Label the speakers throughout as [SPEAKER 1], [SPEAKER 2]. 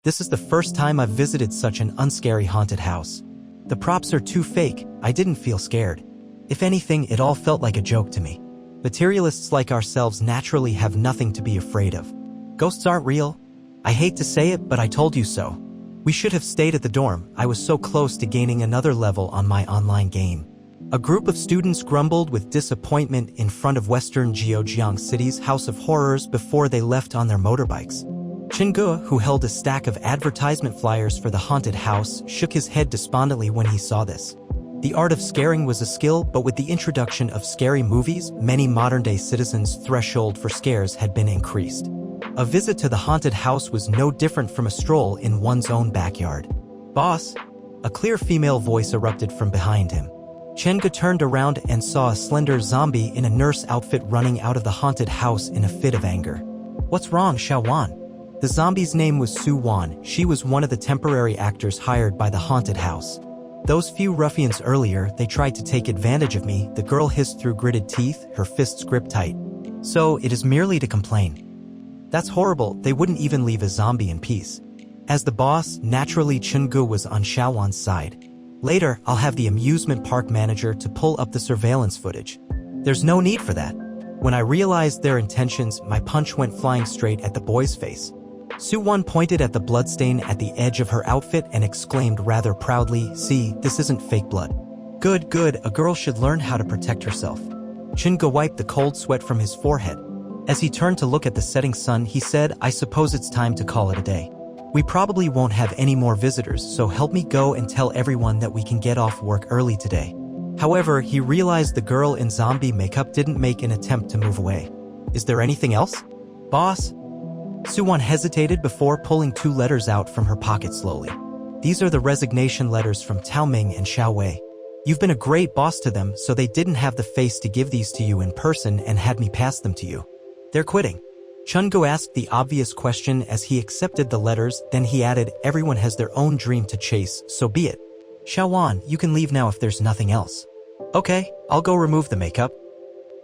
[SPEAKER 1] This is the first time I've visited such an unscary haunted house. The props are too fake, I didn't feel scared. If anything, it all felt like a joke to me. Materialists like ourselves naturally have nothing to be afraid of. Ghosts aren't real. I hate to say it, but I told you so. We should have stayed at the dorm. I was so close to gaining another level on my online game. A group of students grumbled with disappointment in front of Western Zhejiang City's House of Horrors before they left on their motorbikes. Chingu, who held a stack of advertisement flyers for the haunted house, shook his head despondently when he saw this. The art of scaring was a skill, but with the introduction of scary movies, many modern-day citizens' threshold for scares had been increased. A visit to the haunted house was no different from a stroll in one's own backyard. "Boss!" A clear female voice erupted from behind him. Chenga turned around and saw a slender zombie in a nurse outfit running out of the haunted house in a fit of anger. "What's wrong, Xiaowan?" The zombie's name was Su Wan. She was one of the temporary actors hired by the haunted house. "Those few ruffians earlier, they tried to take advantage of me," the girl hissed through gritted teeth, her fists gripped tight. "So, it is merely to complain." "That's horrible, they wouldn't even leave a zombie in peace." As the boss, naturally Chingu was on Xiaowan's side. "Later, I'll have the amusement park manager to pull up the surveillance footage." "There's no need for that." When I realized their intentions, my punch went flying straight at the boy's face. Su-Wan pointed at the bloodstain at the edge of her outfit and exclaimed rather proudly, "See, this isn't fake blood." Good, a girl should learn how to protect herself." Chingu wiped the cold sweat from his forehead. As he turned to look at the setting sun, he said, "I suppose it's time to call it a day. We probably won't have any more visitors, so help me go and tell everyone that we can get off work early today." However, he realized the girl in zombie makeup didn't make an attempt to move away. "Is there anything else, boss?" Su-Wan hesitated before pulling 2 letters out from her pocket slowly. "These are the resignation letters from Tao Ming and Xiao Wei. You've been a great boss to them, so they didn't have the face to give these to you in person and had me pass them to you. They're quitting." Chungu asked the obvious question as he accepted the letters, then he added, "Everyone has their own dream to chase, so be it. Xiaowan, you can leave now if there's nothing else." "Okay, I'll go remove the makeup."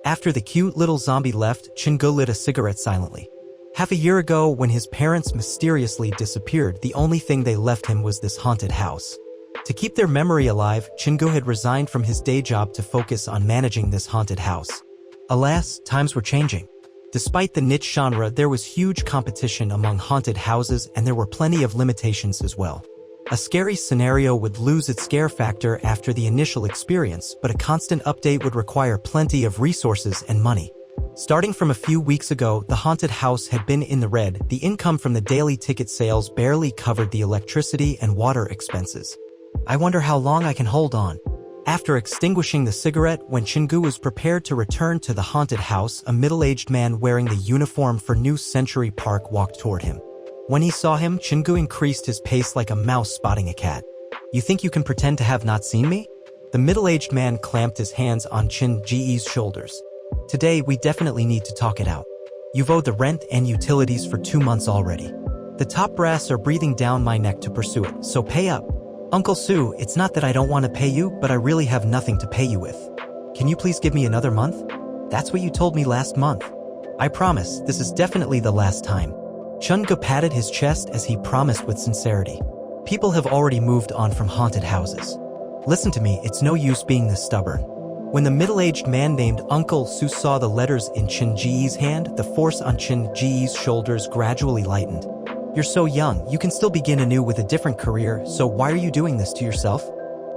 [SPEAKER 1] After the cute little zombie left, Chingu lit a cigarette silently. Half a year ago, when his parents mysteriously disappeared, the only thing they left him was this haunted house. To keep their memory alive, Chingu had resigned from his day job to focus on managing this haunted house. Alas, times were changing. Despite the niche genre, there was huge competition among haunted houses and there were plenty of limitations as well. A scary scenario would lose its scare factor after the initial experience, but a constant update would require plenty of resources and money. Starting from a few weeks ago, the haunted house had been in the red. The income from the daily ticket sales barely covered the electricity and water expenses. "I wonder how long I can hold on." After extinguishing the cigarette, when Chingu was prepared to return to the haunted house, a middle-aged man wearing the uniform for New Century Park walked toward him. When he saw him, Chingu increased his pace like a mouse spotting a cat. "You think you can pretend to have not seen me?" The middle-aged man clamped his hands on Chin Ji's shoulders. "Today, we definitely need to talk it out. You've owed the rent and utilities for 2 months already. The top brass are breathing down my neck to pursue it, so pay up." "Uncle Su, it's not that I don't want to pay you, but I really have nothing to pay you with. Can you please give me another month? That's what you told me last month." "I promise, this is definitely the last time." Chunga patted his chest as he promised with sincerity. "People have already moved on from haunted houses. Listen to me, it's no use being this stubborn." When the middle-aged man named Uncle Su saw the letters in Chin Ji's hand, the force on Chin Ji's shoulders gradually lightened. "You're so young, you can still begin anew with a different career, so why are you doing this to yourself?"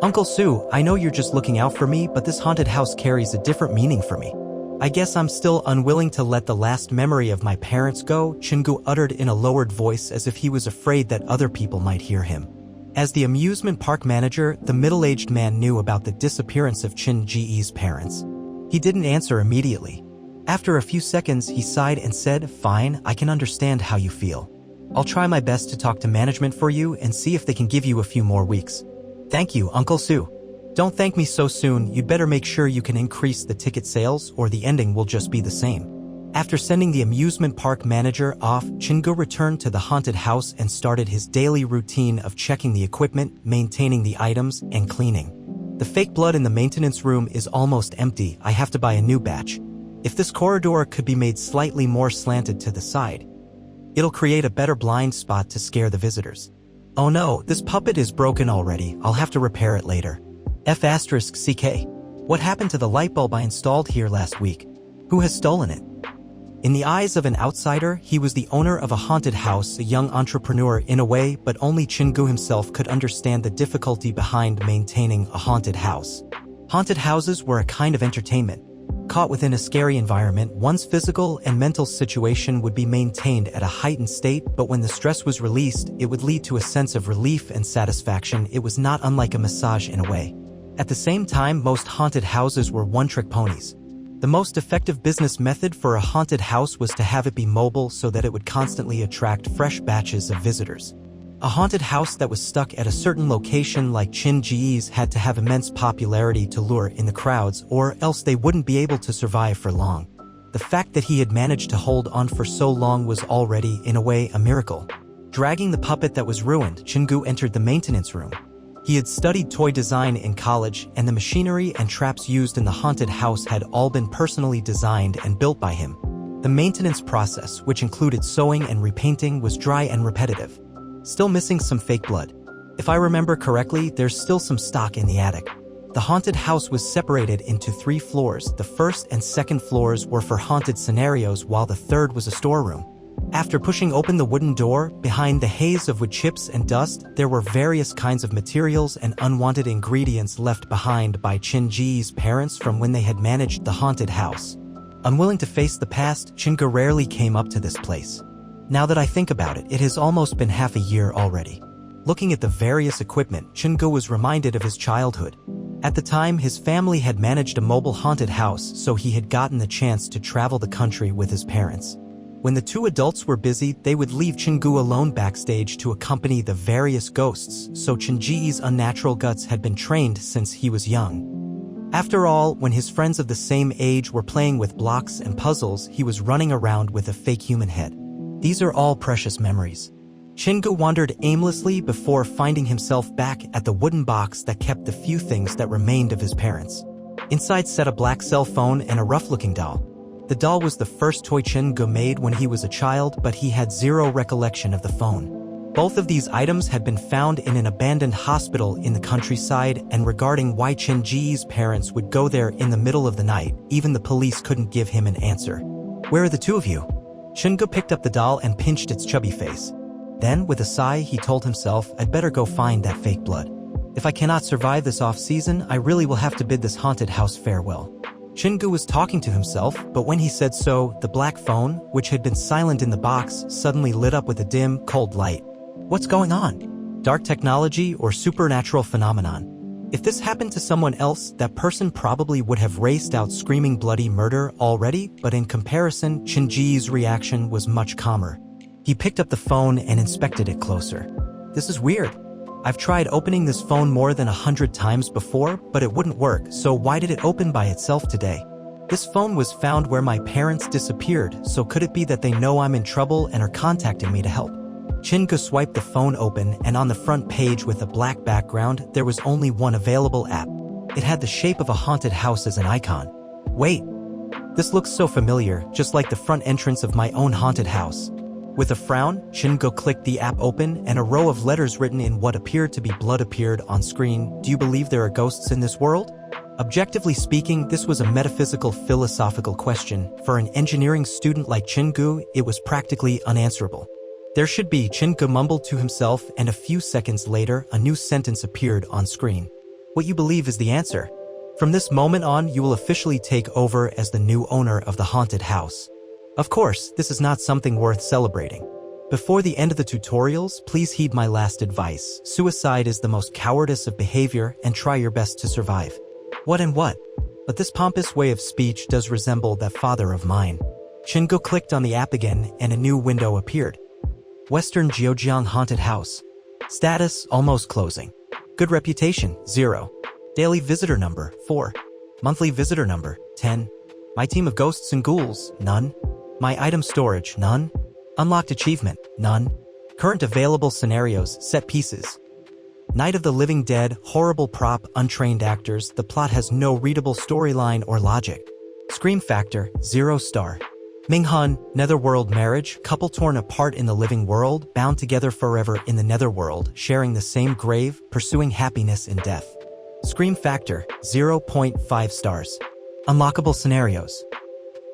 [SPEAKER 1] "Uncle Su, I know you're just looking out for me, but this haunted house carries a different meaning for me. I guess I'm still unwilling to let the last memory of my parents go," Chingu uttered in a lowered voice as if he was afraid that other people might hear him. As the amusement park manager, the middle-aged man knew about the disappearance of Chin Ji's parents. He didn't answer immediately. After a few seconds, he sighed and said, "Fine, I can understand how you feel. I'll try my best to talk to management for you and see if they can give you a few more weeks." "Thank you, Uncle Su." "Don't thank me so soon, you'd better make sure you can increase the ticket sales or the ending will just be the same." After sending the amusement park manager off, Chingu returned to the haunted house and started his daily routine of checking the equipment, maintaining the items, and cleaning. "The fake blood in the maintenance room is almost empty, I have to buy a new batch. If this corridor could be made slightly more slanted to the side." It'll create a better blind spot to scare the visitors. Oh no, this puppet is broken already. I'll have to repair it later. F***CK. What happened to the light bulb I installed here last week? Who has stolen it? In the eyes of an outsider, he was the owner of a haunted house, a young entrepreneur in a way, but only Chingu himself could understand the difficulty behind maintaining a haunted house. Haunted houses were a kind of entertainment. Caught within a scary environment, one's physical and mental situation would be maintained at a heightened state, but when the stress was released, it would lead to a sense of relief and satisfaction. It was not unlike a massage in a way. At the same time, most haunted houses were one-trick ponies. The most effective business method for a haunted house was to have it be mobile so that it would constantly attract fresh batches of visitors. A haunted house that was stuck at a certain location like Chin Ji's had to have immense popularity to lure in the crowds, or else they wouldn't be able to survive for long. The fact that he had managed to hold on for so long was already, in a way, a miracle. Dragging the puppet that was ruined, Chingu entered the maintenance room. He had studied toy design in college, and the machinery and traps used in the haunted house had all been personally designed and built by him. The maintenance process, which included sewing and repainting, was dry and repetitive. Still missing some fake blood. If I remember correctly, there's still some stock in the attic. The haunted house was separated into 3 floors. The first and second floors were for haunted scenarios, while the third was a storeroom. After pushing open the wooden door, behind the haze of wood chips and dust, there were various kinds of materials and unwanted ingredients left behind by Chin Ji's parents from when they had managed the haunted house. Unwilling to face the past, Chingu rarely came up to this place. Now that I think about it, it has almost been half a year already. Looking at the various equipment, Chingu was reminded of his childhood. At the time, his family had managed a mobile haunted house, so he had gotten the chance to travel the country with his parents. When the 2 adults were busy, they would leave Chingu alone backstage to accompany the various ghosts, so Chinji's unnatural guts had been trained since he was young. After all, when his friends of the same age were playing with blocks and puzzles, he was running around with a fake human head. These are all precious memories. Chingu wandered aimlessly before finding himself back at the wooden box that kept the few things that remained of his parents. Inside sat a black cell phone and a rough-looking doll. The doll was the first toy Chingu made when he was a child, but he had zero recollection of the phone. Both of these items had been found in an abandoned hospital in the countryside, and regarding why Chin Ji's parents would go there in the middle of the night, even the police couldn't give him an answer. "Where are the 2 of you?" Chingu picked up the doll and pinched its chubby face. Then, with a sigh, he told himself, "I'd better go find that fake blood. If I cannot survive this off-season, I really will have to bid this haunted house farewell." Chingu was talking to himself, but when he said so, the black phone, which had been silent in the box, suddenly lit up with a dim, cold light. What's going on? Dark technology or supernatural phenomenon? If this happened to someone else, that person probably would have raced out screaming bloody murder already, but in comparison, Chinji's reaction was much calmer. He picked up the phone and inspected it closer. This is weird. I've tried opening this phone more than 100 times before, but it wouldn't work, so why did it open by itself today? This phone was found where my parents disappeared, so could it be that they know I'm in trouble and are contacting me to help? Chingu swiped the phone open, and on the front page with a black background, there was only one available app. It had the shape of a haunted house as an icon. Wait. This looks so familiar, just like the front entrance of my own haunted house. With a frown, Chingu clicked the app open, and a row of letters written in what appeared to be blood appeared on screen. Do you believe there are ghosts in this world? Objectively speaking, this was a metaphysical philosophical question. For an engineering student like Chingu, it was practically unanswerable. There should be, Chingu mumbled to himself, and a few seconds later, a new sentence appeared on screen. What you believe is the answer. From this moment on, you will officially take over as the new owner of the haunted house. Of course, this is not something worth celebrating. Before the end of the tutorials, please heed my last advice. Suicide is the most cowardice of behavior, and try your best to survive. What and what? But this pompous way of speech does resemble that father of mine. Chingu clicked on the app again, and a new window appeared. Western Zhejiang Haunted House. Status, almost closing. Good reputation, 0. Daily visitor number, 4. Monthly visitor number, 10. My team of ghosts and ghouls, none. My item storage, none. Unlocked achievement, none. Current available scenarios, set pieces. Night of the Living Dead, horrible prop, untrained actors. The plot has no readable storyline or logic. Scream factor, 0 star. Minghan, netherworld marriage, couple torn apart in the living world, bound together forever in the netherworld, sharing the same grave, pursuing happiness in death. Scream factor, 0.5 stars. Unlockable scenarios.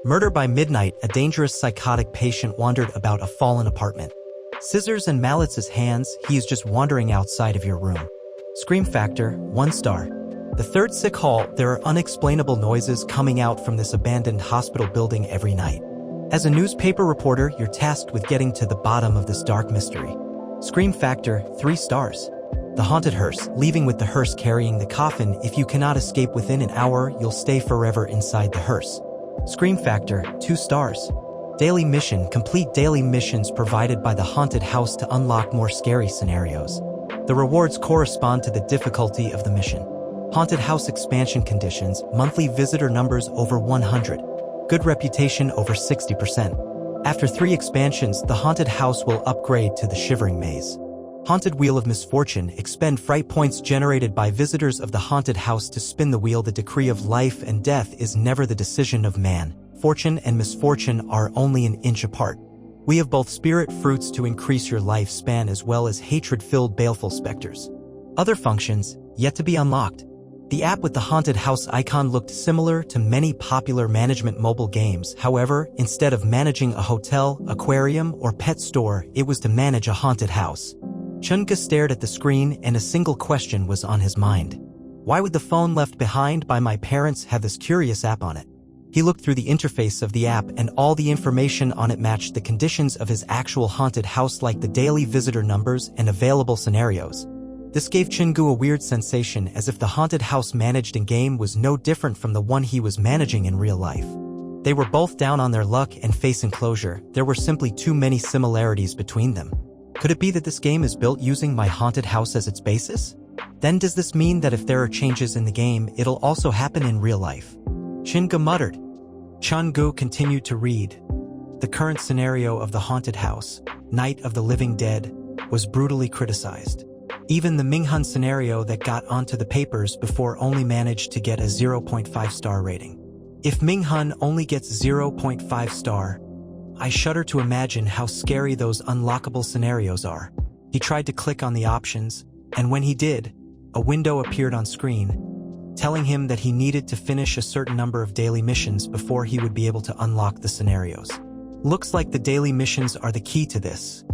[SPEAKER 1] Murder by midnight, a dangerous psychotic patient wandered about a fallen apartment. Scissors and mallets as hands, he is just wandering outside of your room. Scream factor, 1 star. The third sick hall, there are unexplainable noises coming out from this abandoned hospital building every night. As a newspaper reporter, you're tasked with getting to the bottom of this dark mystery. Scream factor, 3 stars. The haunted hearse, leaving with the hearse carrying the coffin. If you cannot escape within an hour, you'll stay forever inside the hearse. Scream factor, 2 stars. Daily mission, complete daily missions provided by the haunted house to unlock more scary scenarios. The rewards correspond to the difficulty of the mission. Haunted house expansion conditions, monthly visitor numbers over 100. Good reputation over 60%. After 3 expansions, the haunted house will upgrade to the Shivering Maze. Haunted Wheel of Misfortune, expend fright points generated by visitors of the haunted house to spin the wheel. The decree of life and death is never the decision of man. Fortune and misfortune are only an inch apart. We have both spirit fruits to increase your lifespan as well as hatred-filled baleful specters. Other functions, yet to be unlocked. The app with the haunted house icon looked similar to many popular management mobile games. However, instead of managing a hotel, aquarium, or pet store, it was to manage a haunted house. Chunga stared at the screen and a single question was on his mind. Why would the phone left behind by my parents have this curious app on it? He looked through the interface of the app and all the information on it matched the conditions of his actual haunted house, like the daily visitor numbers and available scenarios. This gave Chingu a weird sensation, as if the haunted house managed in-game was no different from the one he was managing in real life. They were both down on their luck and facing closure. There were simply too many similarities between them. Could it be that this game is built using my haunted house as its basis? Then does this mean that if there are changes in the game, it'll also happen in real life? Chingu muttered. Chungu continued to read. The current scenario of the haunted house, Night of the Living Dead, was brutally criticized. Even the Minghan scenario that got onto the papers before only managed to get a 0.5 star rating. If Minghan only gets 0.5 star, I shudder to imagine how scary those unlockable scenarios are. He tried to click on the options, and when he did, a window appeared on screen, telling him that he needed to finish a certain number of daily missions before he would be able to unlock the scenarios. Looks like the daily missions are the key to this.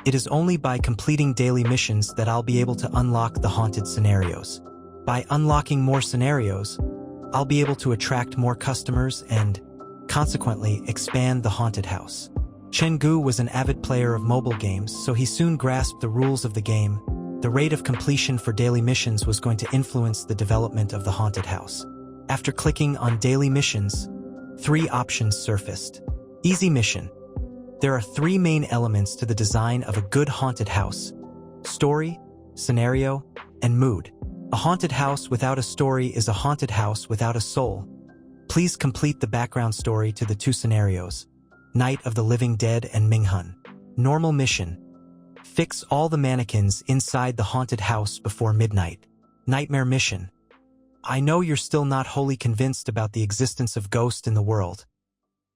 [SPEAKER 1] It is only by completing daily missions that I'll be able to unlock the haunted scenarios. By unlocking more scenarios, I'll be able to attract more customers and, consequently, expand the haunted house. Chengu was an avid player of mobile games, so he soon grasped the rules of the game. The rate of completion for daily missions was going to influence the development of the haunted house. After clicking on daily missions, 3 options surfaced. Easy mission. There are 3 main elements to the design of a good haunted house: story, scenario, and mood. A haunted house without a story is a haunted house without a soul. Please complete the background story to the 2 scenarios, Night of the Living Dead and Minghan. Normal mission. Fix all the mannequins inside the haunted house before midnight. Nightmare mission. I know you're still not wholly convinced about the existence of ghosts in the world.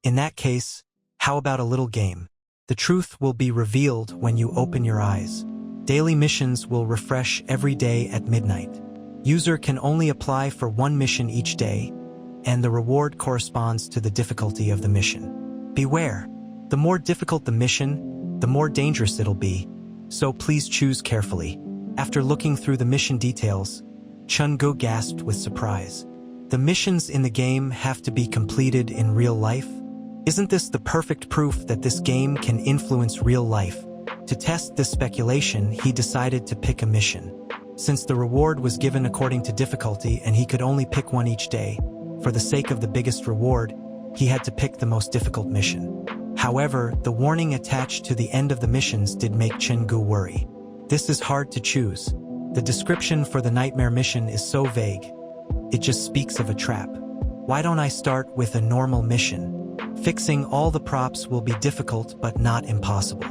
[SPEAKER 1] In that case, how about a little game? The truth will be revealed when you open your eyes. Daily missions will refresh every day at midnight. User can only apply for 1 mission each day, and the reward corresponds to the difficulty of the mission. Beware, the more difficult the mission, the more dangerous it'll be, so please choose carefully. After looking through the mission details, Chungu gasped with surprise. The missions in the game have to be completed in real life? Isn't this the perfect proof that this game can influence real life? To test this speculation, he decided to pick a mission. Since the reward was given according to difficulty and he could only pick 1 each day, for the sake of the biggest reward, he had to pick the most difficult mission. However, the warning attached to the end of the missions did make Chingu worry. This is hard to choose. The description for the nightmare mission is so vague. It just speaks of a trap. Why don't I start with a normal mission? Fixing all the props will be difficult but not impossible.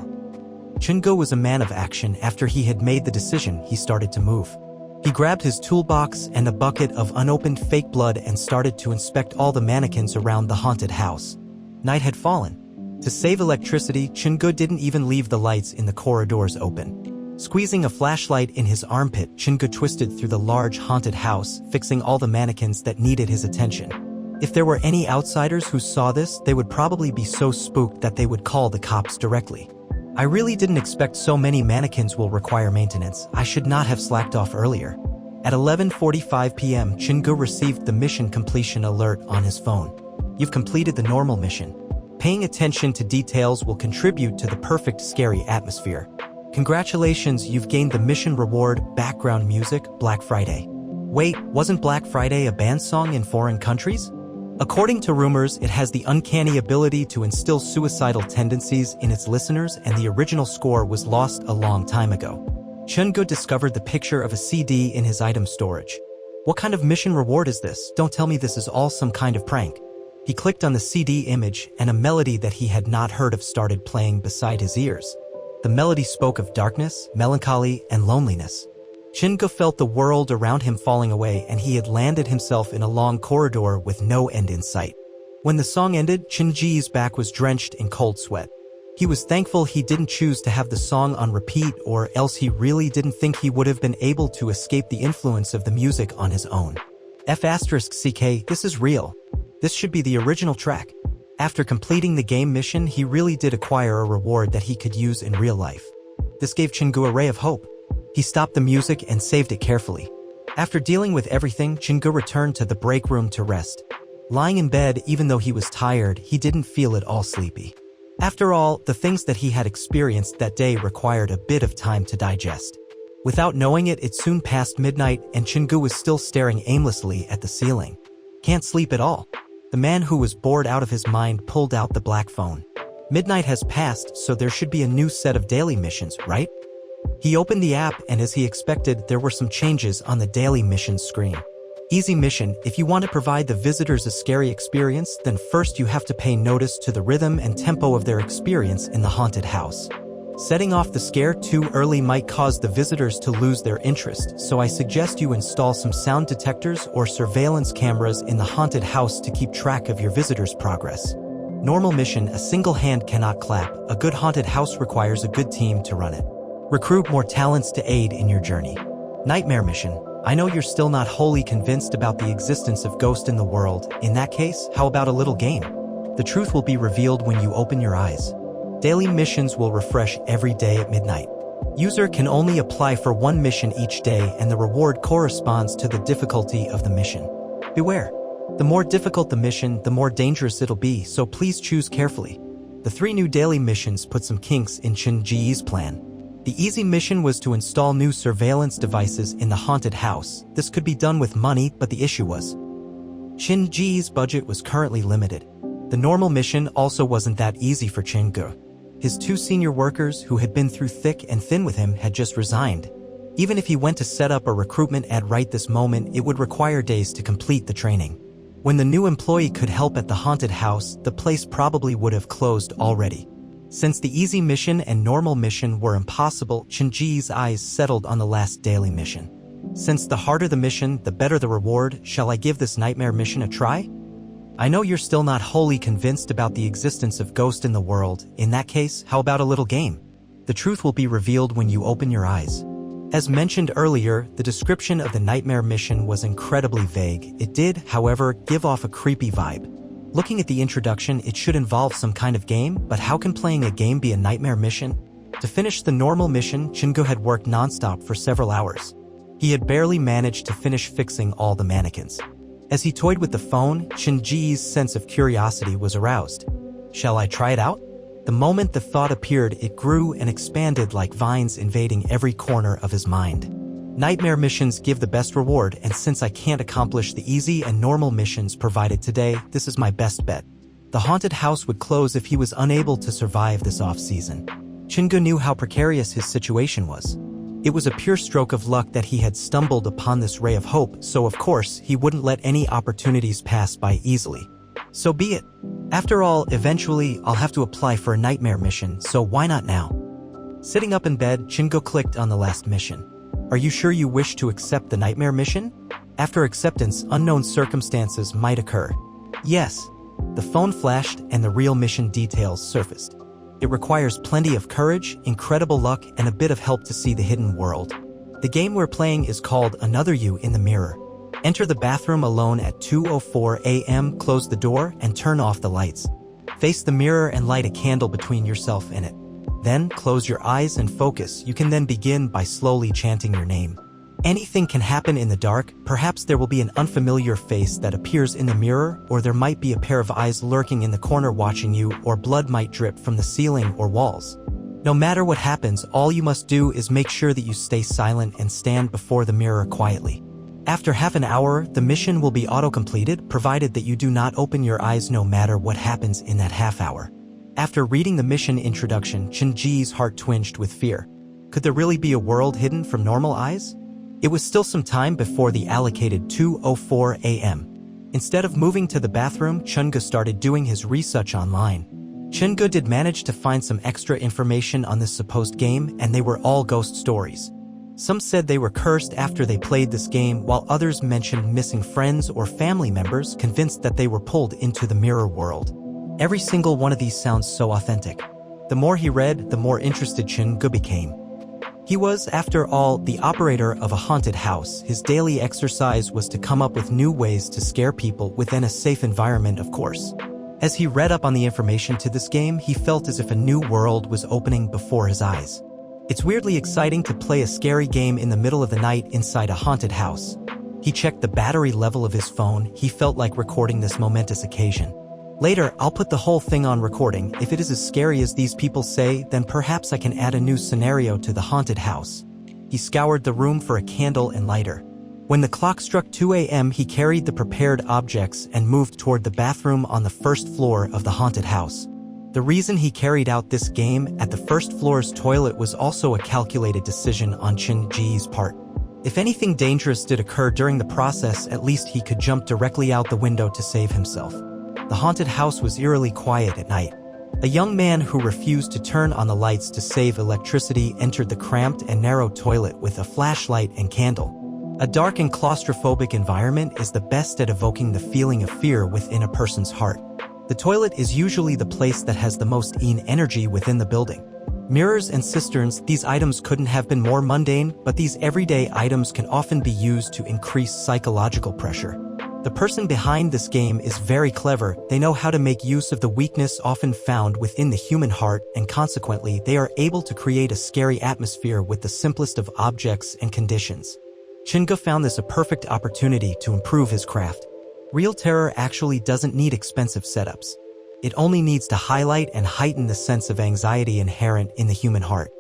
[SPEAKER 1] Chingu was a man of action. After he had made the decision, he started to move. He grabbed his toolbox and a bucket of unopened fake blood and started to inspect all the mannequins around the haunted house. Night had fallen. To save electricity, Chingu didn't even leave the lights in the corridors open. Squeezing a flashlight in his armpit, Chingu twisted through the large haunted house, fixing all the mannequins that needed his attention. If there were any outsiders who saw this, they would probably be so spooked that they would call the cops directly. I really didn't expect so many mannequins will require maintenance. I should not have slacked off earlier. At 11:45 p.m., Chingu received the mission completion alert on his phone. You've completed the normal mission. Paying attention to details will contribute to the perfect scary atmosphere. Congratulations, you've gained the mission reward, background music, Black Friday. Wait, wasn't Black Friday a banned song in foreign countries? According to rumors, it has the uncanny ability to instill suicidal tendencies in its listeners, and the original score was lost a long time ago. Chingu discovered the picture of a CD in his item storage. What kind of mission reward is this? Don't tell me this is all some kind of prank. He clicked on the CD image, and a melody that he had not heard of started playing beside his ears. The melody spoke of darkness, melancholy, and loneliness. Chingu felt the world around him falling away, and he had landed himself in a long corridor with no end in sight. When the song ended, Chingu's back was drenched in cold sweat. He was thankful he didn't choose to have the song on repeat, or else he really didn't think he would have been able to escape the influence of the music on his own. F***ck, this is real. This should be the original track. After completing the game mission, he really did acquire a reward that he could use in real life. This gave Chingu a ray of hope. He stopped the music and saved it carefully. After dealing with everything, Chingu returned to the break room to rest. Lying in bed, even though he was tired, he didn't feel at all sleepy. After all, the things that he had experienced that day required a bit of time to digest. Without knowing it, it soon passed midnight, and Chingu was still staring aimlessly at the ceiling. Can't sleep at all. The man who was bored out of his mind pulled out the black phone. Midnight has passed, so there should be a new set of daily missions, right? He opened the app, and as he expected, there were some changes on the daily missions screen. Easy mission: if you want to provide the visitors a scary experience, then first you have to pay notice to the rhythm and tempo of their experience in the haunted house. Setting off the scare too early might cause the visitors to lose their interest, so I suggest you install some sound detectors or surveillance cameras in the haunted house to keep track of your visitors' progress. Normal mission: a single hand cannot clap. A good haunted house requires a good team to run it. Recruit more talents to aid in your journey. Nightmare mission: I know you're still not wholly convinced about the existence of ghosts in the world. In that case, how about a little game? The truth will be revealed when you open your eyes. Daily missions will refresh every day at midnight. User can only apply for one mission each day, and the reward corresponds to the difficulty of the mission. Beware. The more difficult the mission, the more dangerous it'll be, so please choose carefully. The 3 new daily missions put some kinks in Chingu's plan. The easy mission was to install new surveillance devices in the haunted house. This could be done with money, but the issue was Chingu's budget was currently limited. The normal mission also wasn't that easy for Chingu. His 2 senior workers, who had been through thick and thin with him, had just resigned. Even if he went to set up a recruitment ad right this moment, it would require days to complete the training. When the new employee could help at the haunted house, the place probably would have closed already. Since the easy mission and normal mission were impossible, Chingu's eyes settled on the last daily mission. Since the harder the mission, the better the reward, shall I give this nightmare mission a try? I know you're still not wholly convinced about the existence of ghosts in the world. In that case, how about a little game? The truth will be revealed when you open your eyes. As mentioned earlier, the description of the nightmare mission was incredibly vague. It did, however, give off a creepy vibe. Looking at the introduction, it should involve some kind of game, but how can playing a game be a nightmare mission? To finish the normal mission, Chingu had worked non-stop for several hours. He had barely managed to finish fixing all the mannequins. As he toyed with the phone, Chingu's sense of curiosity was aroused. Shall I try it out? The moment the thought appeared, it grew and expanded like vines, invading every corner of his mind. Nightmare missions give the best reward, and since I can't accomplish the easy and normal missions provided today, this is my best bet. The haunted house would close if he was unable to survive this off-season. Chingu knew how precarious his situation was. It was a pure stroke of luck that he had stumbled upon this ray of hope, so of course, he wouldn't let any opportunities pass by easily. So be it. After all, eventually, I'll have to apply for a nightmare mission, so why not now? Sitting up in bed, Chingu clicked on the last mission. Are you sure you wish to accept the nightmare mission? After acceptance, unknown circumstances might occur. Yes. The phone flashed and the real mission details surfaced. It requires plenty of courage, incredible luck, and a bit of help to see the hidden world. The game we're playing is called Another You in the Mirror. Enter the bathroom alone at 2:04 a.m., close the door, and turn off the lights. Face the mirror and light a candle between yourself and it. Then, close your eyes and focus. You can then begin by slowly chanting your name. Anything can happen in the dark. Perhaps there will be an unfamiliar face that appears in the mirror, or there might be a pair of eyes lurking in the corner watching you, or blood might drip from the ceiling or walls. No matter what happens, all you must do is make sure that you stay silent and stand before the mirror quietly. After half an hour, the mission will be auto-completed, provided that you do not open your eyes no matter what happens in that half hour. After reading the mission introduction, Chen-Ji's heart twinged with fear. Could there really be a world hidden from normal eyes? It was still some time before the allocated 2:04 a.m. Instead of moving to the bathroom, Chen-Ge started doing his research online. Chen-Ge did manage to find some extra information on this supposed game, and they were all ghost stories. Some said they were cursed after they played this game, while others mentioned missing friends or family members, convinced that they were pulled into the mirror world. Every single one of these sounds so authentic. The more he read, the more interested Chen-Ge became. He was, after all, the operator of a haunted house. His daily exercise was to come up with new ways to scare people within a safe environment, of course. As he read up on the information to this game, he felt as if a new world was opening before his eyes. It's weirdly exciting to play a scary game in the middle of the night inside a haunted house. He checked the battery level of his phone. He felt like recording this momentous occasion. Later, I'll put the whole thing on recording. If it is as scary as these people say, then perhaps I can add a new scenario to the haunted house. He scoured the room for a candle and lighter. When the clock struck 2 a.m., he carried the prepared objects and moved toward the bathroom on the first floor of the haunted house. The reason he carried out this game at the first floor's toilet was also a calculated decision on Chen-Ji's part. If anything dangerous did occur during the process, at least he could jump directly out the window to save himself. The haunted house was eerily quiet at night. A young man who refused to turn on the lights to save electricity entered the cramped and narrow toilet with a flashlight and candle. A dark and claustrophobic environment is the best at evoking the feeling of fear within a person's heart. The toilet is usually the place that has the most energy within the building. Mirrors and cisterns, these items couldn't have been more mundane, but these everyday items can often be used to increase psychological pressure. The person behind this game is very clever. They know how to make use of the weakness often found within the human heart, and consequently, they are able to create a scary atmosphere with the simplest of objects and conditions. Chen-Ge found this a perfect opportunity to improve his craft. Real terror actually doesn't need expensive setups. It only needs to highlight and heighten the sense of anxiety inherent in the human heart.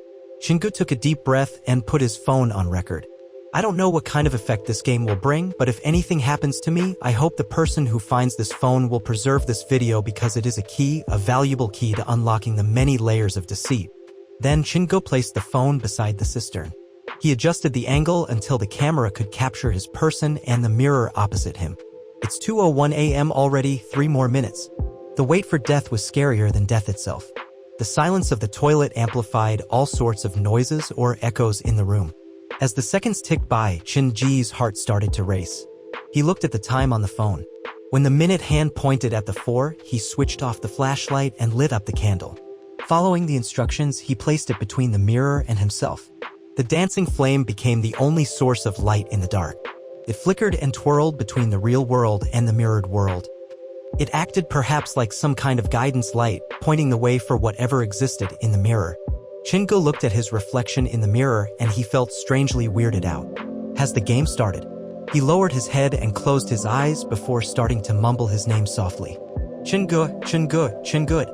[SPEAKER 1] Chen-Ge took a deep breath and put his phone on record. I don't know what kind of effect this game will bring, but if anything happens to me, I hope the person who finds this phone will preserve this video because it is a valuable key to unlocking the many layers of deceit. Then Chen-Ge placed the phone beside the cistern. He adjusted the angle until the camera could capture his person and the mirror opposite him. It's 2:01 a.m. already, 3 more minutes. The wait for death was scarier than death itself. The silence of the toilet amplified all sorts of noises or echoes in the room. As the seconds ticked by, Chen-Ji's heart started to race. He looked at the time on the phone. When the minute hand pointed at the 4, he switched off the flashlight and lit up the candle. Following the instructions, he placed it between the mirror and himself. The dancing flame became the only source of light in the dark. It flickered and twirled between the real world and the mirrored world. It acted perhaps like some kind of guidance light, pointing the way for whatever existed in the mirror. Chen-Ge looked at his reflection in the mirror and he felt strangely weirded out. Has the game started? He lowered his head and closed his eyes before starting to mumble his name softly. Chen-Ge, Chen-Ge, Chen-Ge.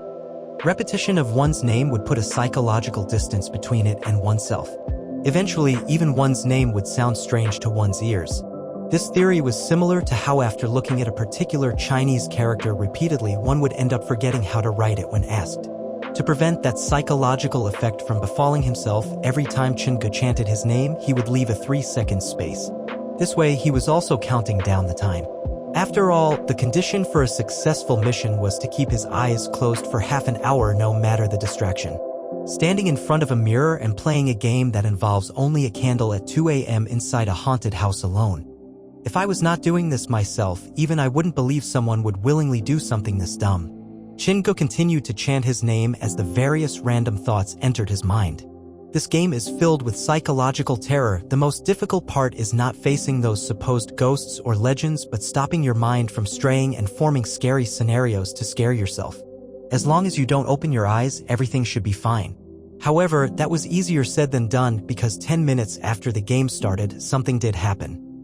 [SPEAKER 1] Repetition of one's name would put a psychological distance between it and oneself. Eventually, even one's name would sound strange to one's ears. This theory was similar to how after looking at a particular Chinese character repeatedly, one would end up forgetting how to write it when asked. To prevent that psychological effect from befalling himself, every time Chen-Ge chanted his name, he would leave a 3-second space. This way, he was also counting down the time. After all, the condition for a successful mission was to keep his eyes closed for half an hour no matter the distraction. Standing in front of a mirror and playing a game that involves only a candle at 2 a.m. inside a haunted house alone. If I was not doing this myself, even I wouldn't believe someone would willingly do something this dumb. Chingo continued to chant his name as the various random thoughts entered his mind. This game is filled with psychological terror. The most difficult part is not facing those supposed ghosts or legends, but stopping your mind from straying and forming scary scenarios to scare yourself. As long as you don't open your eyes, everything should be fine. However, that was easier said than done because 10 minutes after the game started, something did happen.